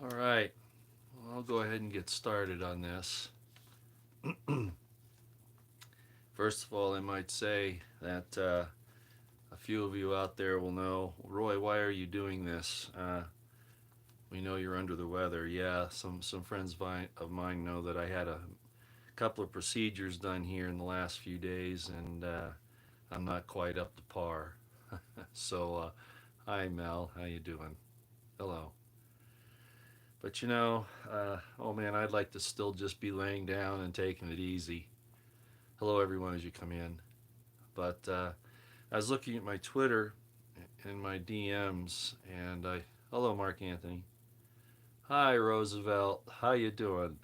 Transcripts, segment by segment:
All right. Well, I'll go ahead and get started on this. First of all, I might say that a few of you out there will know, Roy, why are you doing this? We know you're under the weather. Yeah, some friends of mine know that I had a couple of procedures done here in the last few days, and I'm not quite up to par. So, hi Mel, how you doing? Hello. But oh man, I'd like to still just be laying down and taking it easy. Hello, everyone, as you come in. But I was looking at my Twitter and my DMs, and hello, Mark Anthony. Hi, Roosevelt. How you doing?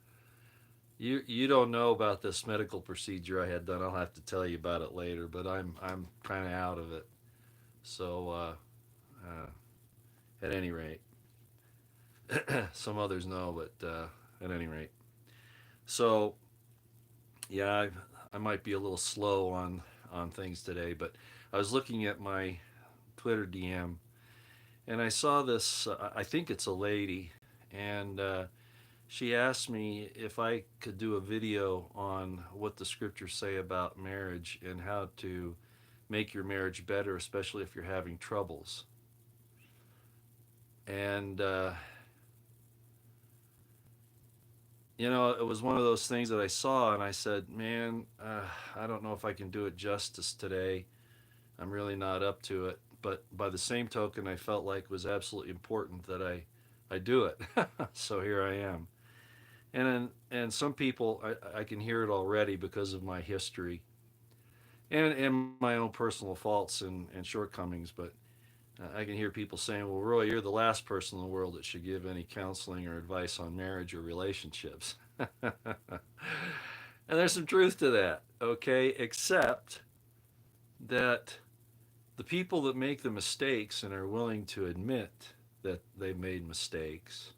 You don't know about this medical procedure I had done. I'll have to tell you about it later. But I'm kind of out of it. So at any rate, some others know, but at any rate, so yeah, I might be a little slow on things today, but I was looking at my Twitter DM and I saw this. I think it's a lady, and she asked me if I could do a video on what the scriptures say about marriage and how to make your marriage better, especially if you're having troubles. And it was one of those things that I saw, and I said, "Man, I don't know if I can do it justice today. I'm really not up to it." But by the same token, I felt like it was absolutely important that I do it. So here I am. And some people, I can hear it already because of my history and my own personal faults and shortcomings. But I can hear people saying, "Well, Roy, you're the last person in the world that should give any counseling or advice on marriage or relationships." And there's some truth to that, okay? Except that the people that make the mistakes and are willing to admit that they've made mistakes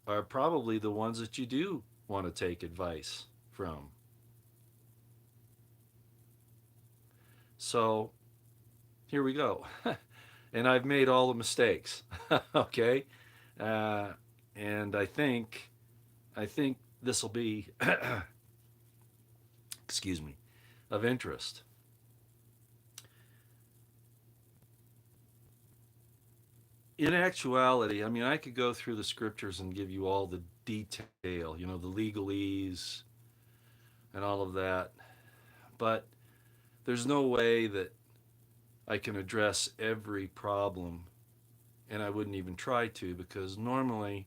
are probably the ones that you do want to take advice from. So here we go. And I've made all the mistakes, okay? Uh, and I think this will be, excuse me, of interest. In actuality, I mean, I could go through the scriptures and give you all the detail, the legalese and all of that. But there's no way that I can address every problem, and I wouldn't even try to because normally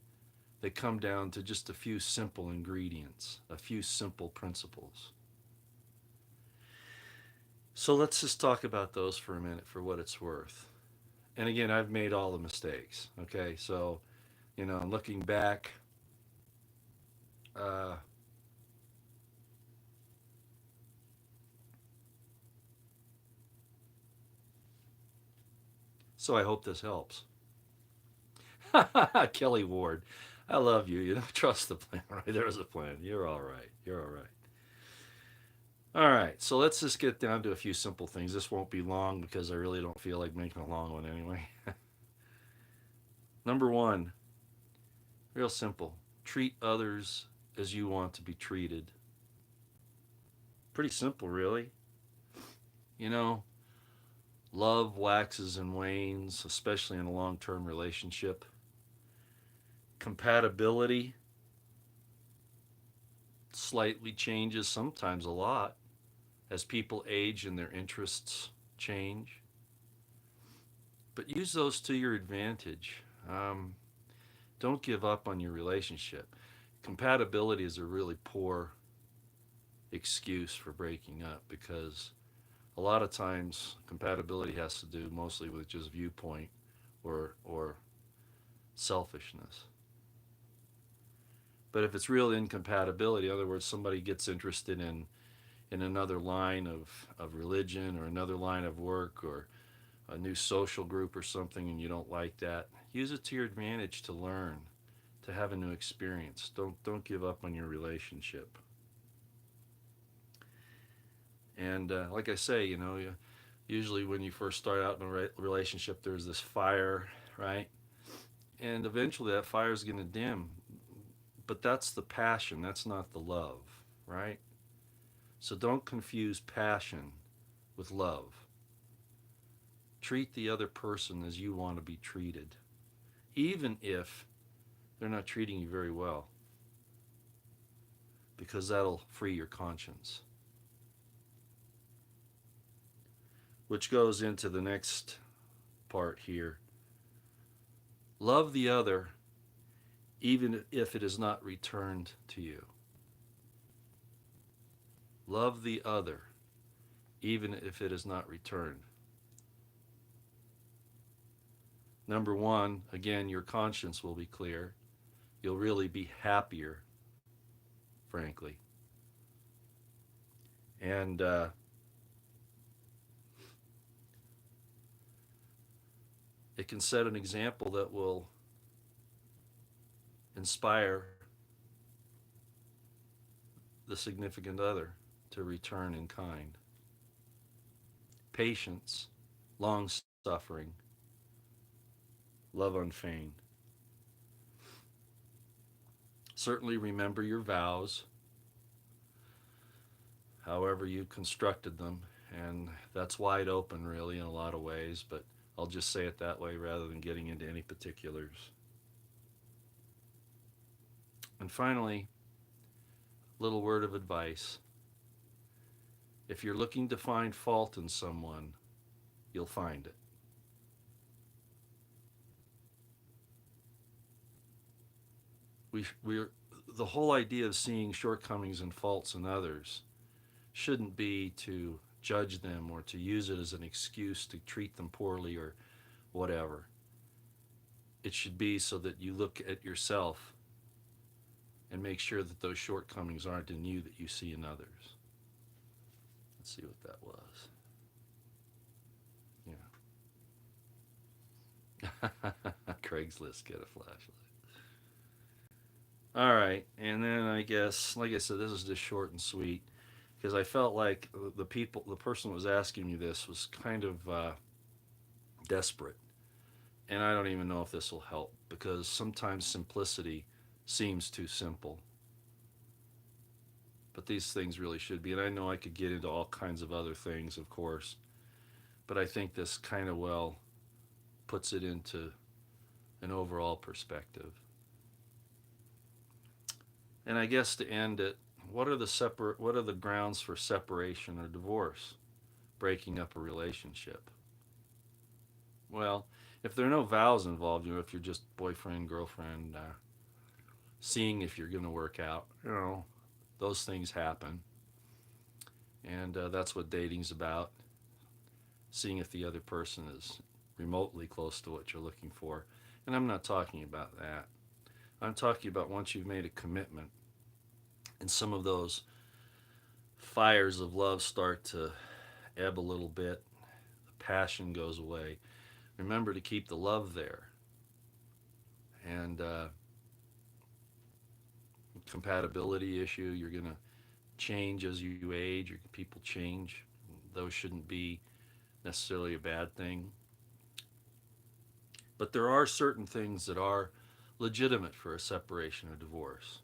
they come down to just a few simple ingredients, a few simple principles. So let's just talk about those for a minute for what it's worth. And again, I've made all the mistakes. Okay, so looking back, uh, so I hope this helps. Kelly Ward, I love you. You don't trust the plan, right? There's a plan. You're all right. You're all right. All right, so let's just get down to a few simple things. This won't be long because I really don't feel like making a long one anyway. Number one, real simple, treat others as you want to be treated. Pretty simple, really. You know, love waxes and wanes, especially in a long term relationship. Compatibility slightly changes, sometimes a lot, as people age and their interests change. But use those to your advantage. Don't give up on your relationship. Compatibility is a really poor excuse for breaking up because a lot of times compatibility has to do mostly with just viewpoint or selfishness. But if it's real incompatibility, in other words, somebody gets interested in another line of religion or another line of work or a new social group or something and you don't like that, use it to your advantage to learn, to have a new experience. Don't give up on your relationship. And like I say, usually when you first start out in a relationship, there's this fire, right? and eventually that fire is going to dim. But that's the passion, that's not the love, right? So don't confuse passion with love. Treat the other person as you want to be treated, even if they're not treating you very well, because that'll free your conscience. Which goes into the next part here. Love the other even if it is not returned to you. Love the other even if it is not returned. Number one, again, your conscience will be clear. You'll really be happier, frankly. And it can set an example that will inspire the significant other to return in kind. Patience, long suffering, love unfeigned. Certainly remember your vows, however you constructed them, and that's wide open, really, in a lot of ways, but I'll just say it that way rather than getting into any particulars. And finally, little word of advice. If you're looking to find fault in someone, you'll find it. We're the whole idea of seeing shortcomings and faults in others shouldn't be to judge them or to use it as an excuse to treat them poorly or whatever. It should be so that you look at yourself and make sure that those shortcomings aren't in you that you see in others. Let's see what that was. Yeah. Craigslist, get a flashlight. All right, and then I guess, like I said, this is just short and sweet because I felt like the person that was asking me this was kind of desperate, and I don't even know if this will help because sometimes simplicity seems too simple, but these things really should be. And I know I could get into all kinds of other things, of course, but I think this kind of well puts it into an overall perspective. And I guess to end it, what are the grounds for separation or divorce, breaking up a relationship? Well, if there are no vows involved, if you're just boyfriend, girlfriend, seeing if you're going to work out, those things happen. And that's what dating's about, seeing if the other person is remotely close to what you're looking for. And I'm not talking about that. I'm talking about once you've made a commitment and some of those fires of love start to ebb a little bit, the passion goes away. Remember to keep the love there. And compatibility issue, you're going to change as you age, or people change. Those shouldn't be necessarily a bad thing. But there are certain things that are legitimate for a separation or divorce.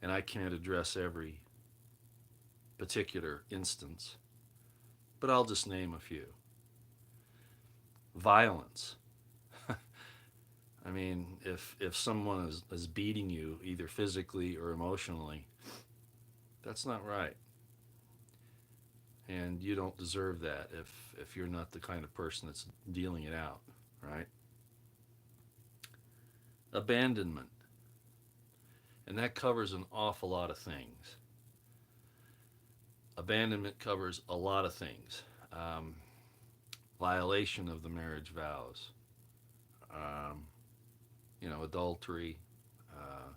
And I can't address every particular instance, but I'll just name a few. Violence. I mean, if someone is beating you, either physically or emotionally, that's not right. And you don't deserve that if you're not the kind of person that's dealing it out, right? Abandonment. And that covers an awful lot of things. Abandonment covers a lot of things. Violation of the marriage vows, um, adultery, uh,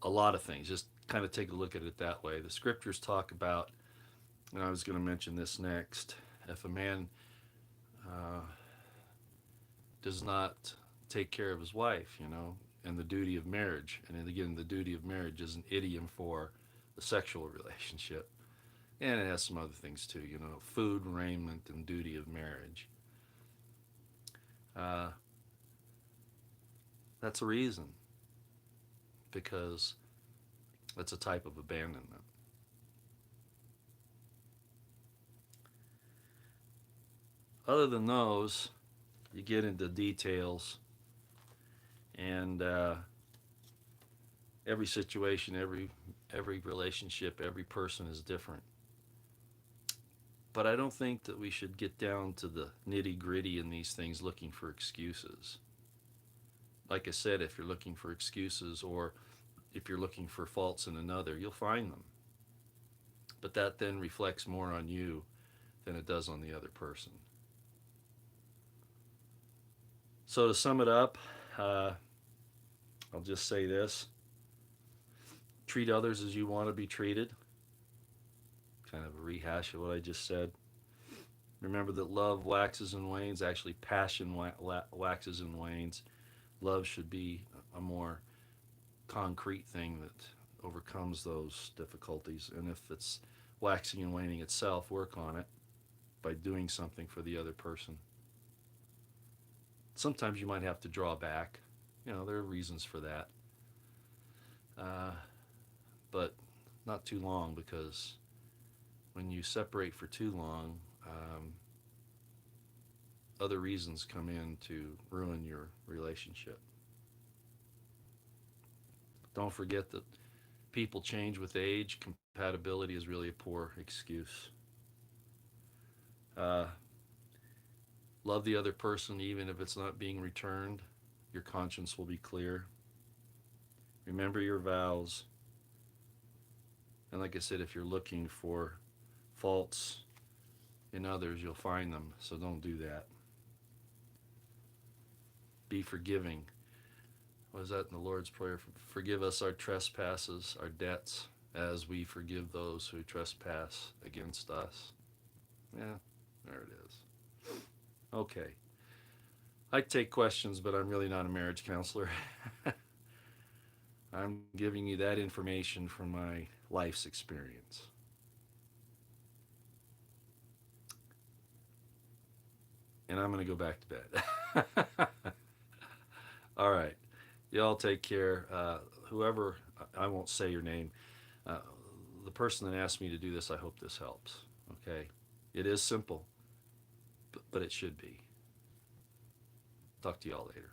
a lot of things. Just kind of take a look at it that way. The scriptures talk about, and I was going to mention this next, if a man uh, does not take care of his wife, and the duty of marriage. And then again, the duty of marriage is an idiom for the sexual relationship. And it has some other things too, food, raiment, and duty of marriage. Uh, that's a reason, because it's a type of abandonment. Other than those, you get into details, and every situation, every relationship, every person is different. But I don't think that we should get down to the nitty gritty in these things looking for excuses. Like I said, if you're looking for excuses, or if you're looking for faults in another, you'll find them. But that then reflects more on you than it does on the other person. So to sum it up, uh, I'll just say this: treat others as you want to be treated. Kind of a rehash of what I just said. Remember that love waxes and wanes. Actually, passion waxes and wanes. Love should be a more concrete thing that overcomes those difficulties. And if it's waxing and waning itself, work on it by doing something for the other person. Sometimes you might have to draw back. There are reasons for that. Uh, but not too long, because when you separate for too long, other reasons come in to ruin your relationship. Don't forget that people change with age. Compatibility is really a poor excuse. Uh, love the other person even if it's not being returned. Your conscience will be clear. Remember your vows. And like I said, if you're looking for faults in others, you'll find them. So don't do that. Be forgiving. What is that in the Lord's Prayer? Forgive us our trespasses, our debts, as we forgive those who trespass against us. Yeah, there it is. Okay. I take questions, but I'm really not a marriage counselor. I'm giving you that information from my life's experience. And I'm going to go back to bed. All right. Y'all take care. Whoever, I won't say your name, uh, the person that asked me to do this, I hope this helps. Okay. It is simple, but it should be. Talk to y'all later.